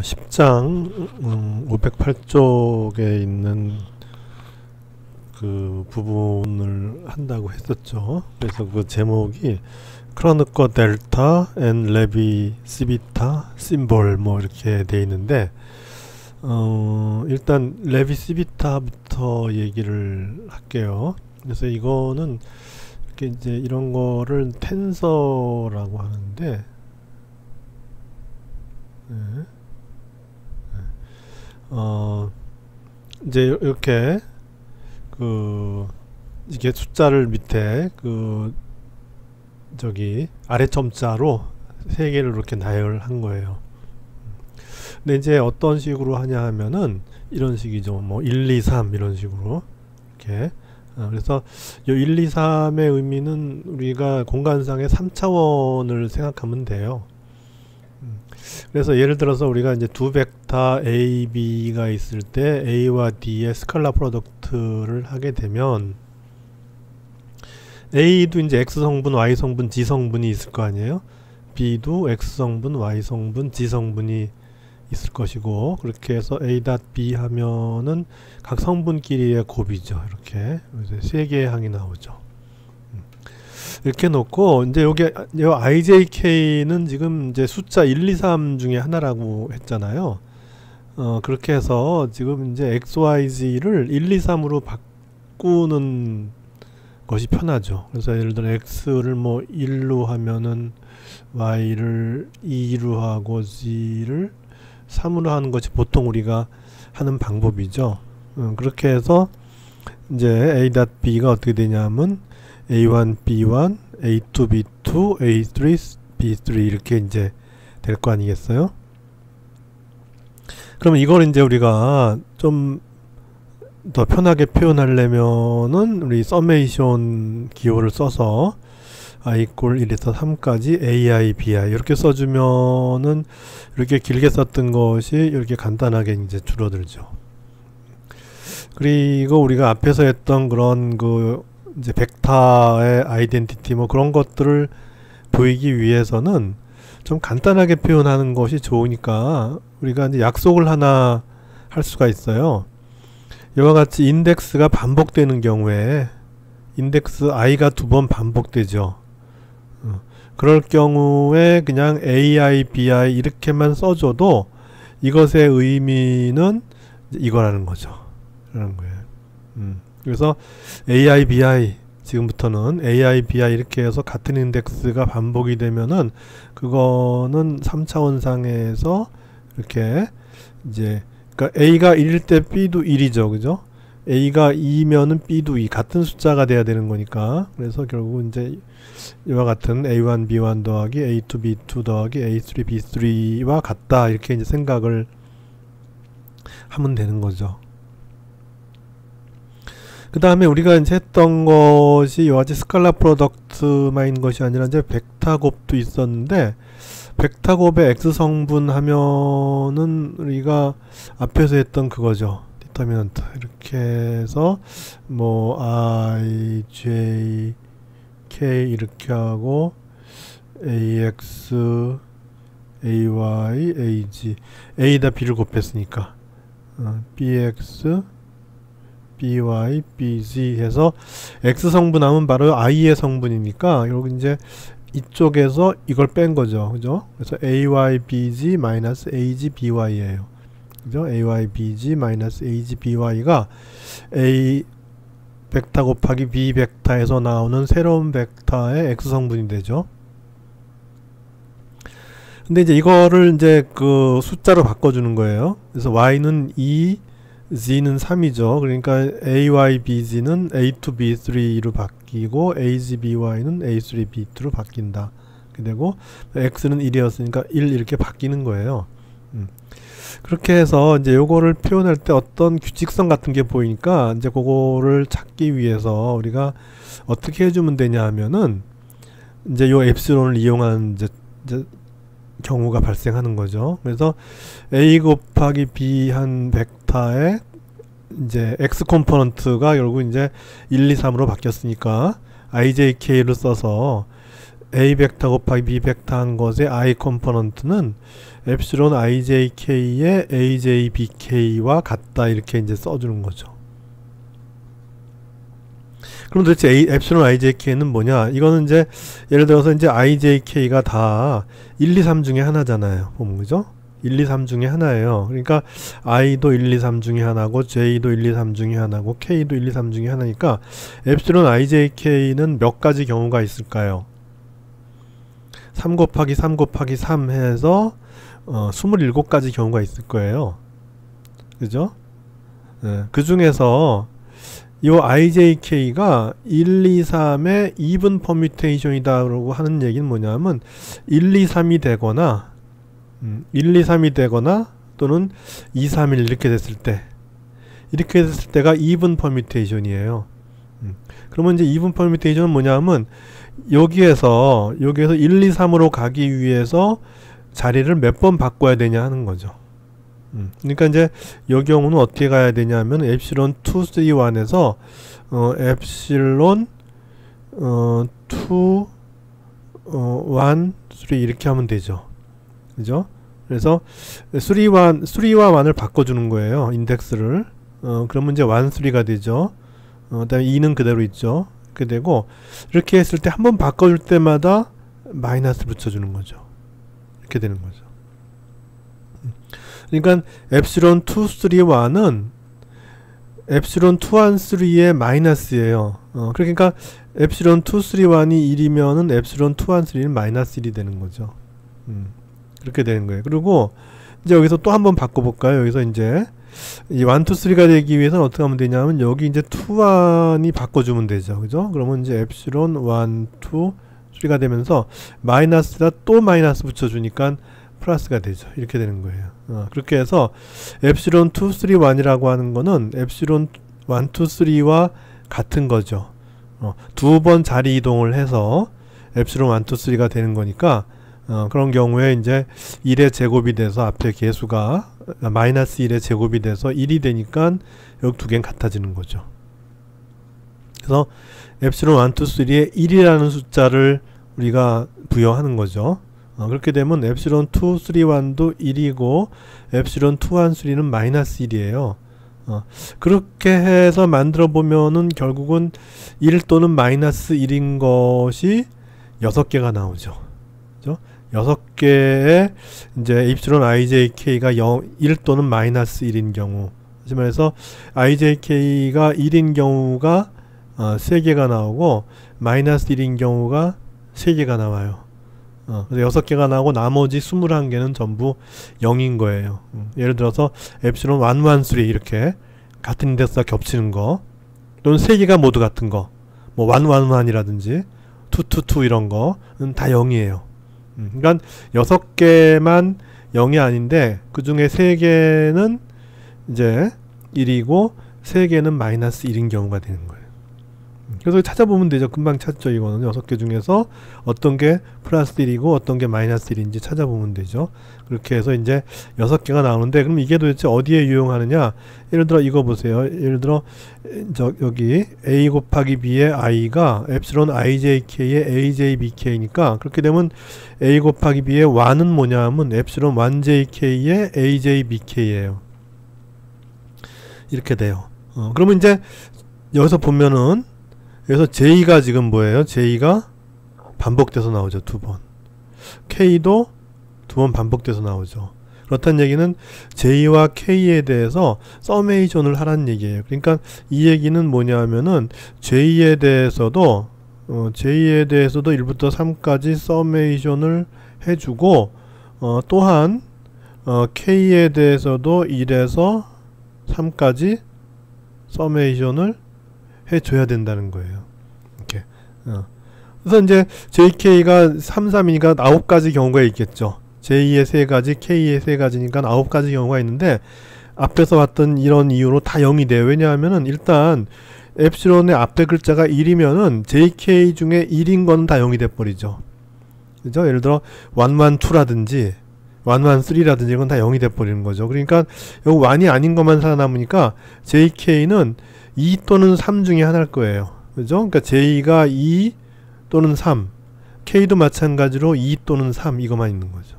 10장 508쪽에 있는 그 부분을 한다고 했었죠. 그래서 그 제목이 크로누커 델타 앤 레비 시비타 심볼 뭐 이렇게 돼 있는데, 일단 레비 시비타부터 얘기를 할게요. 그래서 이거는 이렇게 이제 이런 거를 텐서라고 하는데, 이제 이렇게 이게 숫자를 밑에 저기 아래 점자로 세 개를 이렇게 나열한 거예요. 근데 이제 어떤 식으로 하냐 하면은 이런 식이죠. 뭐 1, 2, 3 이런 식으로 이렇게. 그래서 이 1, 2, 3의 의미는 우리가 공간상의 3차원을 생각하면 돼요. 그래서 예를 들어서 우리가 이제 두 벡터 A, B가 있을 때 A와 D의 스칼라 프로덕트를 하게 되면 A도 이제 X 성분, Y 성분, Z 성분이 있을 거 아니에요? B도 X 성분, Y 성분, Z 성분이 있을 것이고, 그렇게 해서 A.B 하면은 각 성분끼리의 곱이죠. 이렇게 세 개의 항이 나오죠. 이렇게 놓고 이제 여기 IJK는 지금 이제 숫자 1, 2, 3 중에 하나라고 했잖아요. 그렇게 해서 지금 이제 XYZ를 1, 2, 3으로 바꾸는 것이 편하죠. 그래서 예를 들어 X를 뭐 1로 하면은 Y를 2로 하고 Z를 3으로 하는 것이 보통 우리가 하는 방법이죠. 그렇게 해서 이제 A.B가 어떻게 되냐면 A1, B1, A2, B2, A3, B3 이렇게 이제 될 거 아니겠어요? 그럼 이걸 이제 우리가 좀 더 편하게 표현하려면은 우리 서메이션 기호를 써서 i equal 1에서 3까지 ai, bi 이렇게 써주면은 이렇게 길게 썼던 것이 이렇게 간단하게 이제 줄어들죠. 그리고 우리가 앞에서 했던 그런 이제 벡터의 아이덴티티 뭐 그런 것들을 보이기 위해서는 좀 간단하게 표현하는 것이 좋으니까 우리가 이제 약속을 하나 할 수가 있어요. 이와 같이 인덱스가 반복되는 경우에 인덱스 i가 두 번 반복되죠. 그럴 경우에 그냥 ai, bi 이렇게만 써줘도 이것의 의미는 이거라는 거죠. 그런 거예요. 그래서 ai, bi 지금부터는 ai, bi 이렇게 해서 같은 인덱스가 반복이 되면은 그거는 3차원상에서 이렇게 이제 그러니까 a가 1일 때 b도 1이죠. 그죠? a가 2면은 b도 2 같은 숫자가 돼야 되는 거니까. 그래서 결국 이제 이와 같은 a1, b1 더하기 a2, b2 더하기 a3, b3와 같다 이렇게 이제 생각을 하면 되는 거죠. 그 다음에 우리가 이제 했던 것이 이와 같이 스칼라 프로덕트만인 것이 아니라 이제 벡터 곱도 있었는데, 벡터 곱의 X 성분 하면은 우리가 앞에서 했던 그거죠. 디터미넌트 이렇게 해서 뭐 I, J, K 이렇게 하고 AX, AY, AG A에다 B를 곱했으니까 BX, BY, BZ 해서 X 성분 하면 바로 I의 성분이니까 여기 이제 이쪽에서 이걸 뺀 거죠. 그죠? 그래서 AY, BG 마이너스 AG, BY예요. 그죠? AY, BG 마이너스 AG, BY가 A 벡터 곱하기 B 벡터에서 나오는 새로운 벡터의 X 성분이 되죠. 근데 이제 이거를 이제 그 숫자로 바꿔주는 거예요. 그래서 Y는 2, Z는 3이죠. 그러니까 AY, BG는 A2, B3로 바뀌고 AG, BY는 A3, B2로 바뀐다. 그리고 X는 1이었으니까 1 이렇게 바뀌는 거예요. 그렇게 해서 이제 요거를 표현할 때 어떤 규칙성 같은 게 보이니까 이제 그거를 찾기 위해서 우리가 어떻게 해주면 되냐 하면은 이제 요 엡실론을 이용한 이제 경우가 발생하는 거죠. 그래서 A 곱하기 B 한 벡터의 이제 X 컴포넌트가 결국 이제 1, 2, 3으로 바뀌었으니까 IJK를 써서 A 벡터 곱하기 B 벡터 한 것의 I 컴포넌트는 엡실론 ijk의 ajbk와 같다 이렇게 이제 써주는 거죠. 그럼 도대체 엡실론 ijk는 뭐냐? 이거는 이제 예를 들어서 이제 ijk가 다 1, 2, 3 중에 하나잖아요. 보면 그죠? 1, 2, 3 중에 하나예요. 그러니까 i도 1, 2, 3 중에 하나고 j도 1, 2, 3 중에 하나고 k도 1, 2, 3 중에 하나니까 엡실론 ijk는 몇 가지 경우가 있을까요? 3 곱하기 3 곱하기 3 해서 27가지 경우가 있을 거예요. 그죠? 그 중에서 이 ijk가 1, 2, 3의 even 퍼뮤테이션이다 라고 하는 얘기는 뭐냐면 1, 2, 3이 되거나 1, 2, 3이 되거나 또는 2, 3, 1 이렇게 됐을 때가 even 퍼뮤테이션이에요. 그러면 이제 even 퍼뮤테이션은 뭐냐면 여기에서 1, 2, 3으로 가기 위해서 자리를 몇 번 바꿔야 되냐 하는 거죠. 그러니까 이제 이 경우는 어떻게 가야 되냐면 엡실론 2, 3, 1에서 엡실론 2, 1, 3 이렇게 하면 되죠. 그죠? 그래서 3와 1을 바꿔주는 거예요. 인덱스를. 그러면 이제 1, 3가 되죠. 그 다음에 2는 그대로 있죠. 이렇게 되고 이렇게 했을 때 한 번 바꿔줄 때마다 마이너스 붙여주는 거죠. 이렇게 되는 거죠. 그러니까 엡실론 2, 3, 1은 엡실론 2, 1, 3의 마이너스예요. 그러니까 엡실론 2, 3, 1이 1이면은 엡실론 2, 1, 3는 마이너스 1이 되는 거죠. 그렇게 되는 거예요. 그리고 이제 여기서 또 한번 바꿔볼까요? 여기서 이제 이 1, 2, 3가 되기 위해서는 어떻게 하면 되냐면 여기 이제 2, 1이 바꿔주면 되죠. 그죠? 그러면 이제 엡실론 1, 2, 3가 되면서 마이너스다 또 마이너스 붙여주니까 플러스가 되죠. 이렇게 되는 거예요. 그렇게 해서 엡실론 2, 3, 1이라고 하는 거는 엡실론 1, 2, 3와 같은 거죠. 두 번 자리 이동을 해서 엡실론 1, 2, 3가 되는 거니까 그런 경우에 이제 1의 제곱이 돼서 앞에 개수가 마이너스 1의 제곱이 돼서 1이 되니까 여기 두 개는 같아지는 거죠. 그래서 엡실론 1, 2, 3에 1이라는 숫자를 우리가 부여하는 거죠. 그렇게 되면 엡실론 2, 3, 1도 1이고 엡실론 2, 1, 3는 마이너스 1이에요. 그렇게 해서 만들어 보면은 결국은 1 또는 마이너스 1인 것이 6개가 나오죠. 그죠? 6개의 이제 엡실론 ijk가 1 또는 마이너스 1인 경우, 하지 말해서 ijk가 1인 경우가 3개가 나오고 마이너스 1인 경우가 3개가 나와요. 그래서 6개가 나오고 나머지 21개는 전부 0인 거예요. 예를 들어서 엡실론 1, 1, 3 이렇게 같은 인덱스가 겹치는 거, 또는 3개가 모두 같은 거, 뭐 1, 1, 1이라든지 2, 2, 2 이런 거는 다 0이에요. 그러니까 6개만 0이 아닌데 그 중에 3개는 이제 1이고 3개는 마이너스 1인 경우가 되는 거예요. 그래서 찾아보면 되죠. 금방 찾죠. 이거는 6개 중에서 어떤 게 플러스 1이고 어떤 게 마이너스 1인지 찾아보면 되죠. 그렇게 해서 이제 6개가 나오는데, 그럼 이게 도대체 어디에 유용하느냐? 예를 들어 이거 보세요. 예를 들어 여기 a 곱하기 b의 i가 엡실론 ijk의 ajbk니까 그렇게 되면 a 곱하기 b의 1은 뭐냐 하면 엡실론 1jk의 ajbk예요. 이렇게 돼요. 그러면 이제 여기서 보면은 여기서 j가 지금 뭐예요? j가 반복돼서 나오죠. 2번. k도 2번 반복돼서 나오죠. 그렇다는 얘기는 j와 k에 대해서 서메이션을 하라는 얘기예요. 그러니까 이 얘기는 뭐냐면은 j에 대해서도 1부터 3까지 서메이션을 해주고 또한 k에 대해서도 1에서 3까지 서메이션을 해줘야 된다는 거예요. 이렇게. 그래서 이제 jk가 3, 3이니까 9가지 경우가 있겠죠. j의 3가지, k의 3가지니까 9가지 경우가 있는데 앞에서 봤던 이런 이유로 다 0이 돼요. 왜냐하면은 일단 엡실론의 앞에 글자가 1이면은 jk 중에 1인 거는 다 0이 돼버리죠. 그죠? 예를 들어 1, 1, 2라든지 1, 1, 3라든지 이건 다 0이 돼버리는 거죠. 그러니까 여기 1이 아닌 것만 살아남으니까 jk는 2 또는 3 중에 하나일 거예요. 그죠? 그러니까 j가 2 또는 3, K도 마찬가지로 2 또는 3 이것만 있는 거죠.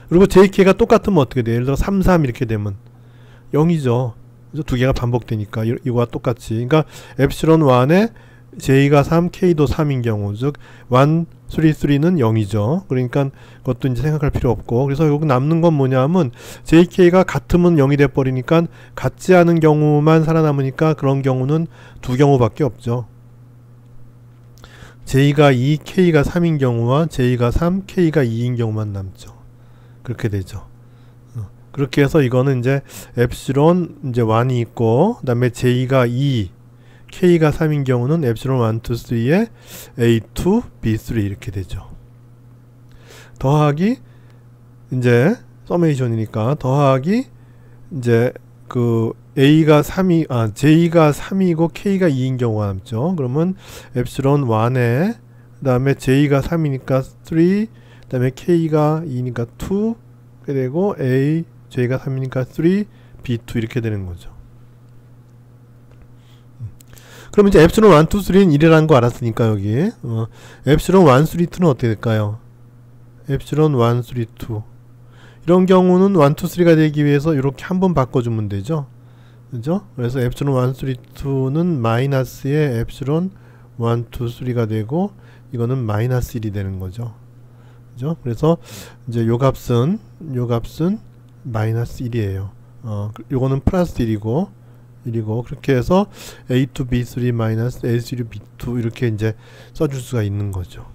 그리고 JK가 똑같으면 어떻게 돼요? 예를 들어 3, 3 이렇게 되면 0이죠. 그래서 두 개가 반복되니까 이거와 똑같이. 그러니까 엡실론 1에 J가 3, K도 3인 경우, 즉 1, 3, 3는 0이죠. 그러니까 그것도 이제 생각할 필요 없고, 그래서 여기 남는 건 뭐냐면 JK가 같으면 0이 돼 버리니까 같지 않은 경우만 살아남으니까 그런 경우는 두 경우밖에 없죠. J가 2, K가 3인 경우와 J가 3, K가 2인 경우만 남죠. 그렇게 되죠. 그렇게 해서 이거는 이제 엡실론 이제 1이 있고, 그 다음에 J가 2, K가 3인 경우는 엡실론 1, 2, 3에 A2, B3 이렇게 되죠. 더하기 이제 서메이션이니까 더하기 이제 그 J가 3이고 K가 2인 경우가 남죠. 그러면 엡실론 1에 그 다음에 J가 3이니까 3, 그 다음에 K가 2니까 2 이렇게 되고 J가 3이니까 3, B2 이렇게 되는 거죠. 그럼 이제 엡실론 1, 2, 3는 1이라는 거 알았으니까 여기 엡실론 1, 3, 2는 어떻게 될까요? 엡실론 1, 3, 2 이런 경우는 1, 2, 3가 되기 위해서 이렇게 한번 바꿔주면 되죠. 그죠? 그래서 엡실론 1, 3, 2는 마이너스의 엡실론 1, 2, 3가 되고 이거는 마이너스 1이 되는 거죠. 그죠? 그래서 이제 요 값은 마이너스 1이에요. 요거는 플러스 1이고 그렇게 해서 A2 B3 마이너스 A3 B2 이렇게 이제 써줄 수가 있는 거죠.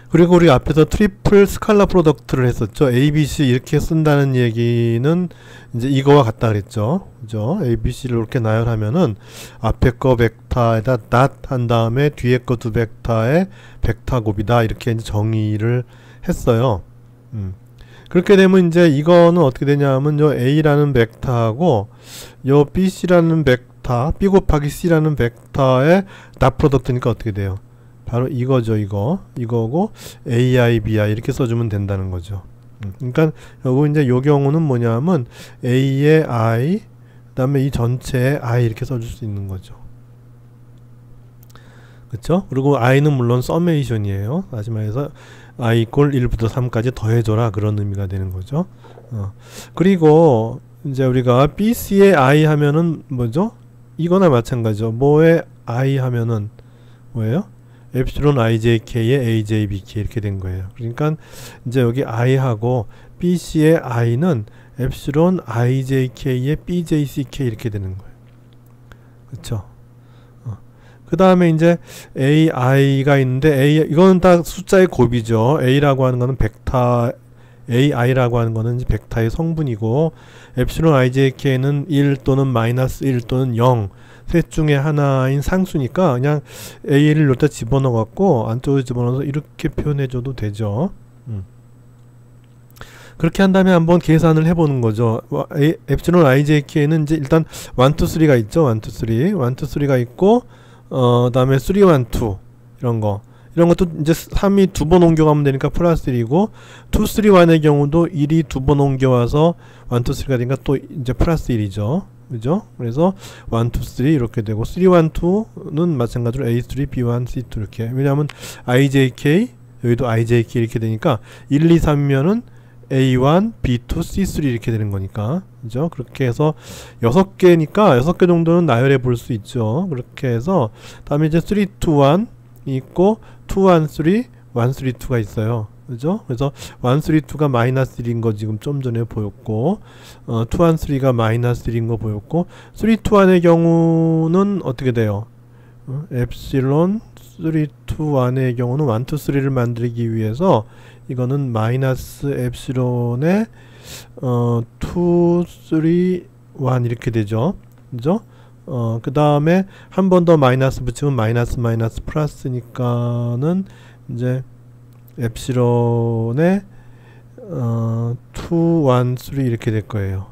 그리고 우리 앞에서 트리플 스칼라 프로덕트를 했었죠. ABC 이렇게 쓴다는 얘기는 이제 이거와 같다 그랬죠. 그죠? ABC를 이렇게 나열하면은 앞에 거 벡터에다 닷 한 다음에 뒤에 거 두 벡터에 벡터 곱이다 이렇게 이제 정의를 했어요. 그렇게 되면 이제 이거는 어떻게 되냐면 요 A라는 벡터하고 요 BC라는 벡터, B 곱하기 C라는 벡터의 닷 프로덕트니까 어떻게 돼요? 바로 이거죠. 이거고 AI, BI 이렇게 써주면 된다는 거죠. 그러니까 요거 이제 요 경우는 뭐냐면 A의 I 그 다음에 이 전체에 I 이렇게 써줄 수 있는 거죠. 그쵸? 그리고 I는 물론 서메이션이에요. 마지막에서 I 이꼴 1부터 3까지 더해줘라 그런 의미가 되는 거죠. 그리고 이제 우리가 BC의 I 하면은 뭐죠? 이거나 마찬가지죠. 뭐의 I 하면은 뭐예요? 엡실론 IJK의 AJBK 이렇게 된 거예요. 그러니까 이제 여기 I하고 BC의 I는 엡실론 IJK의 BJCK 이렇게 되는 거예요. 그쵸? 그 다음에 이제 AI가 있는데 이거는 다 숫자의 곱이죠. A라고 하는 거는 벡터 AI라고 하는 거는 벡터의 성분이고 엡실론 IJK는 1 또는 마이너스 1 또는 0 셋 중에 하나인 상수니까 그냥 A를 여기다 집어넣어 갖고 안쪽으로 집어넣어서 이렇게 표현해줘도 되죠. 그렇게 한 다음에 한번 계산을 해보는 거죠. 엡실론 IJK는 이제 일단 1, 2, 3가 있죠. 1, 2, 3 1, 2, 3가 있고 다음에 3, 1, 2 이런 것도 이제 3이 두 번 옮겨가면 되니까 플러스 1이고 2, 3, 1의 경우도 1이 두 번 옮겨와서 1, 2, 3가 되니까 또 이제 플러스 1이죠. 그죠? 그래서 1, 2, 3 이렇게 되고 3, 1, 2는 마찬가지로 A3, B1, C2 이렇게. 왜냐하면 IJK 여기도 IJK 이렇게 되니까 1, 2, 3이면은 A1, B2, C3 이렇게 되는 거니까. 그죠? 그렇게 해서 6개니까 6개 정도는 나열해 볼 수 있죠. 그렇게 해서 다음에 이제 3, 2, 1 있고 2, 1, 3, 1, 3, 2가 있어요. 그죠? 그래서 1, 3, 2가 마이너스 1인 거 지금 좀 전에 보였고 2, 1, 3가 마이너스 1인 거 보였고 3, 2, 1의 경우는 어떻게 돼요? 엡실론 3, 2, 1의 경우는 1, 2, 3를 만들기 위해서 이거는 마이너스 엡실론에 2, 3, 1 이렇게 되죠. 그죠? 그 다음에 한 번 더 마이너스 붙이면 마이너스 플러스니까는 이제 엡실론에 2, 1, 3 이렇게 될 거예요.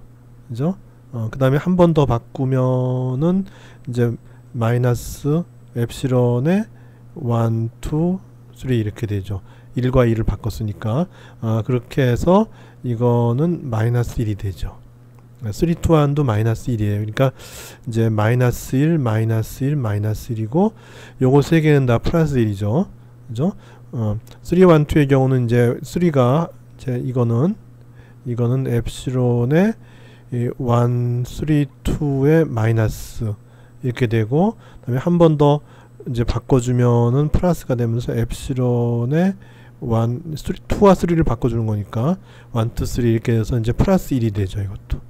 그죠? 그 다음에 한 번 더 바꾸면은 이제 마이너스 엡실론에 1, 2, 3 이렇게 되죠. 1과 2를 바꿨으니까 그렇게 해서 이거는 마이너스 1이 되죠. 3 to 1도 마이너스 1이에요. 그러니까 이제 마이너스 1, 마이너스 1, 마이너스 1이고 요거 세 개는 다 플러스 1이죠. 그죠? 3, 1, 2의 경우는 이제 3가 이제 이거는 엡실론의 1, 3, 2의 마이너스 이렇게 되고, 그다음에 한 번 더 이제 바꿔주면은 플러스가 되면서 엡실론의 2와 3를 바꿔주는 거니까 1, 2, 3 이렇게 해서 이제 플러스 1이 되죠. 이것도.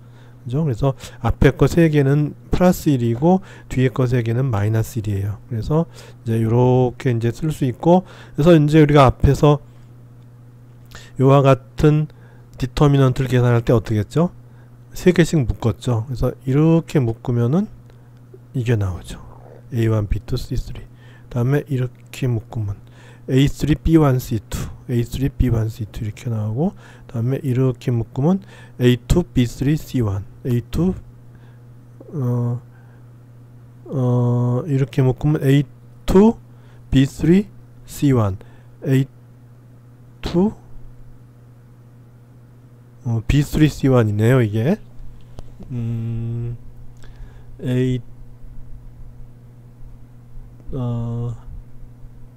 그죠? 그래서 앞에 거 3개는 플러스 1이고 뒤에 거 3개는 마이너스 1이에요. 그래서 이제 요렇게 이제 쓸 수 있고, 그래서 이제 우리가 앞에서 요와 같은 디터미넌트를 계산할 때 어떻게 했죠? 3개씩 묶었죠. 그래서 이렇게 묶으면은 이게 나오죠. A1, B2, C3. 다음에 이렇게 묶으면 A3, B1, C2, A3, B1, C2 이렇게 나오고, 다음에 이렇게 묶으면 A2, B3, C1, A2 이렇게 묶으면 A2, B3, C1, A2 B3, C1이네요. 이게 A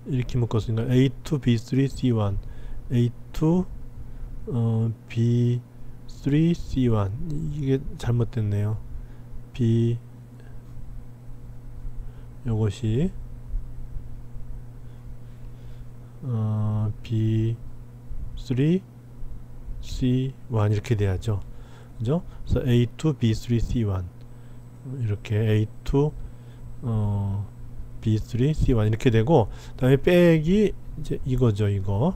이렇게 묶었으니까 A2, B3, C1, A2 B3, C1 이게 잘못됐네요. B 요것이 B3, C1 이렇게 돼야죠. 그죠? 그래서 A2, B3, C1 이렇게 A2 B3, C1 이렇게 되고, 그 다음에 빼기 이제 이거죠. 이거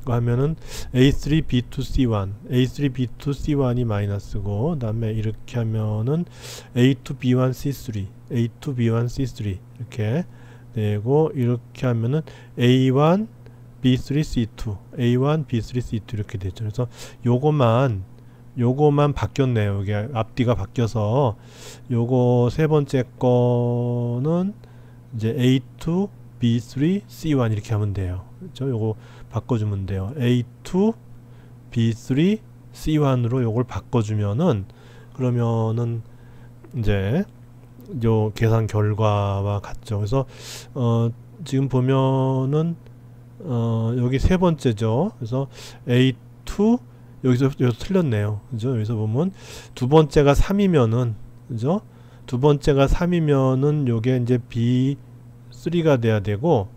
하면은 A3, B2, C1 A3, B2, C1이 마이너스고, 그 다음에 이렇게 하면은 A2, B1, C3 A2, B1, C3 이렇게 되고, 이렇게 하면은 A1, B3, C2 A1, B3, C2 이렇게 되죠. 그래서 요것만 바뀌었네요. 이게 앞뒤가 바뀌어서 요거 세 번째 거는 이제 A2, B3, C1 이렇게 하면 돼요. 그렇죠? 요거 바꿔주면 돼요. A2, B3, C1으로 요걸 바꿔주면은, 그러면은 이제 요 계산 결과와 같죠. 그래서 지금 보면은 여기 세 번째죠. 그래서 A2 여기서 틀렸네요. 그죠? 여기서 보면 두 번째가 3이면은, 그죠? 두 번째가 3이면은 요게 이제 B3가 돼야 되고,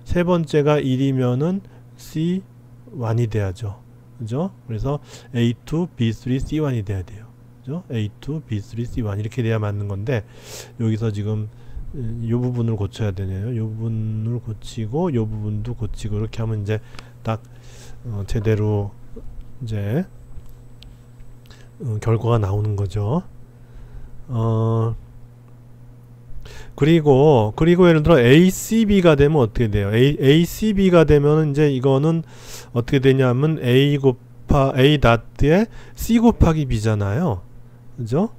세 번째가 1이면은 C1이 돼야죠. 그죠? 그래서 A2, B3, C1이 돼야 돼요. 그죠? A2, B3, C1 이렇게 돼야 맞는 건데, 여기서 지금 이 부분을 고쳐야 되네요. 이 부분을 고치고 이 부분도 고치고 이렇게 하면 이제 딱 제대로 이제 결과가 나오는 거죠. 그리고 예를 들어 ACB가 되면 어떻게 돼요? ACB가 되면 이제 이거는 어떻게 되냐면 A 닷에 C 곱하기 B잖아요. 그죠?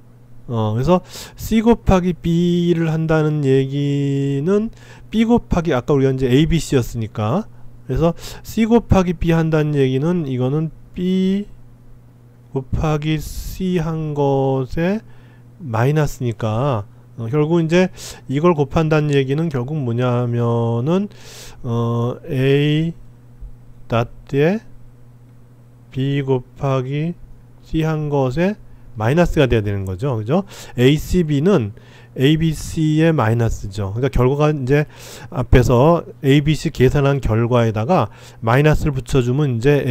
그래서 C 곱하기 B를 한다는 얘기는 B 곱하기, 아까 우리가 이제 ABC였으니까, 그래서 C 곱하기 B 한다는 얘기는 이거는 B 곱하기 C 한 것에 마이너스니까, 결국 이제 이걸 곱한다는 얘기는 결국 뭐냐면은 A 닷에 B 곱하기 C 한 것에 마이너스가 돼야 되는 거죠. 그죠? ACB는 ABC의 마이너스죠. 그러니까 결과가 이제 앞에서 ABC 계산한 결과에다가 마이너스를 붙여주면 이제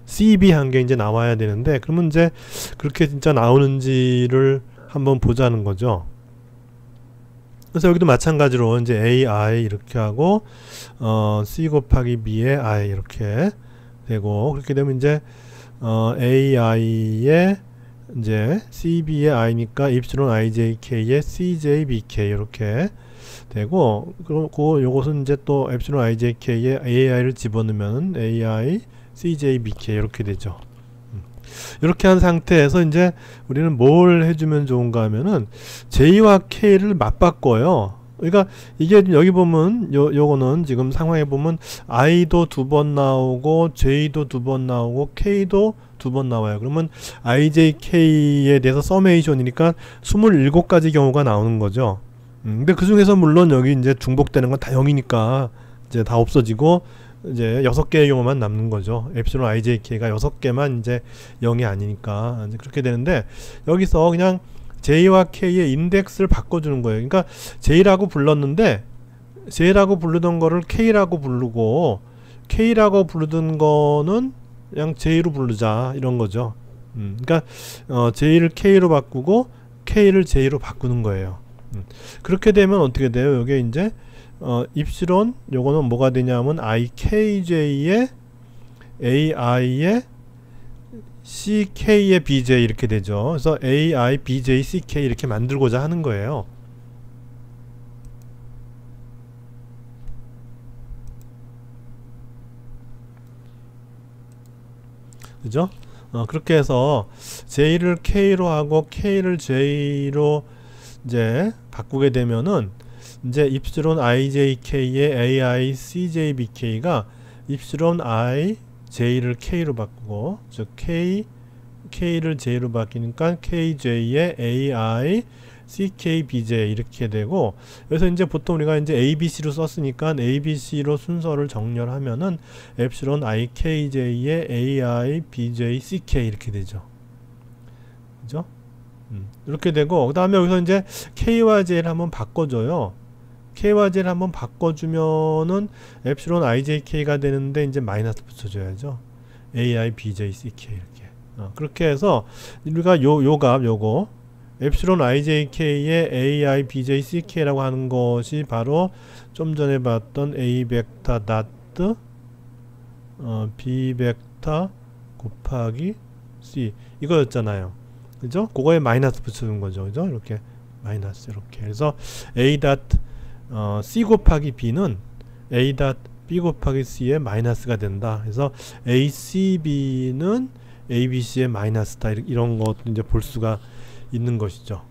ACB 한 게 이제 나와야 되는데, 그러면 이제 그렇게 진짜 나오는지를 한번 보자는 거죠. 그래서 여기도 마찬가지로 이제 AI 이렇게 하고 C 곱하기 B의 I 이렇게 되고, 그렇게 되면 이제 AI의 이제 CB의 I니까 입실론 IJK의 CJBK 이렇게 되고, 그리고 요것은 이제 또 엡실론 IJK의 AI를 집어넣으면 AI CJBK 이렇게 되죠. 이렇게 한 상태에서 이제 우리는 뭘 해주면 좋은가 하면은 J와 K를 맞바꿔요. 그러니까 이게 여기 보면 요거는 지금 상황에 보면 i도 2번 나오고 j도 2번 나오고 k도 2번 나와요. 그러면 ijk에 대해서 서메이션이니까 27가지 경우가 나오는 거죠. 근데 그 중에서 물론 여기 이제 중복되는 건 다 0이니까 이제 다 없어지고 이제 6개의 경우만 남는 거죠. 엡실론 ijk가 6개만 이제 0이 아니니까 이제 그렇게 되는데, 여기서 그냥 j와 k의 인덱스를 바꿔주는 거예요. 그러니까 j라고 불렀는데 j라고 부르던 거를 k라고 부르고 k라고 부르던 거는 그냥 j로 부르자, 이런 거죠. 그러니까 j를 k로 바꾸고 k를 j로 바꾸는 거예요. 그렇게 되면 어떻게 돼요? 이게 이제 입실론 요거는 뭐가 되냐면 ikj에 ai에 ck의 bj 이렇게 되죠. 그래서 ai, bj, ck 이렇게 만들고자 하는 거예요. 그죠? 그렇게 해서 j를 k로 하고 k를 j로 이제 바꾸게 되면은 이제 입실론 ijk의 ai, cj, bk가 입실론 i, j를 k로 바꾸고, 즉 k를 j로 바뀌니까 kj의 ai, ck, bj 이렇게 되고, 그래서 이제 보통 우리가 이제 abc로 썼으니까 abc로 순서를 정렬하면은 엡실론 ikj의 ai, bj, ck 이렇게 되죠. 그죠? 이렇게 되고, 그 다음에 여기서 이제 k와 j를 한번 바꿔줘요. k와 j를 한번 바꿔주면은 엡실론 ijk가 되는데 이제 마이너스 붙여줘야죠. ai, bj, ck 이렇게. 그렇게 해서 우리가 요 값 요거 엡실론 ijk의 ai, bj, ck라고 하는 것이 바로 좀 전에 봤던 a 벡터 닷 b 벡터 곱하기 c 이거였잖아요. 그죠? 그거에 마이너스 붙여준 거죠. 그죠? 이렇게 마이너스 이렇게. 그래서 a 닷 c 곱하기 b는 a 닷 b 곱하기 c에 마이너스가 된다. 그래서 acb는 abc의 마이너스다. 이런 것도 이제 볼 수가 있는 것이죠.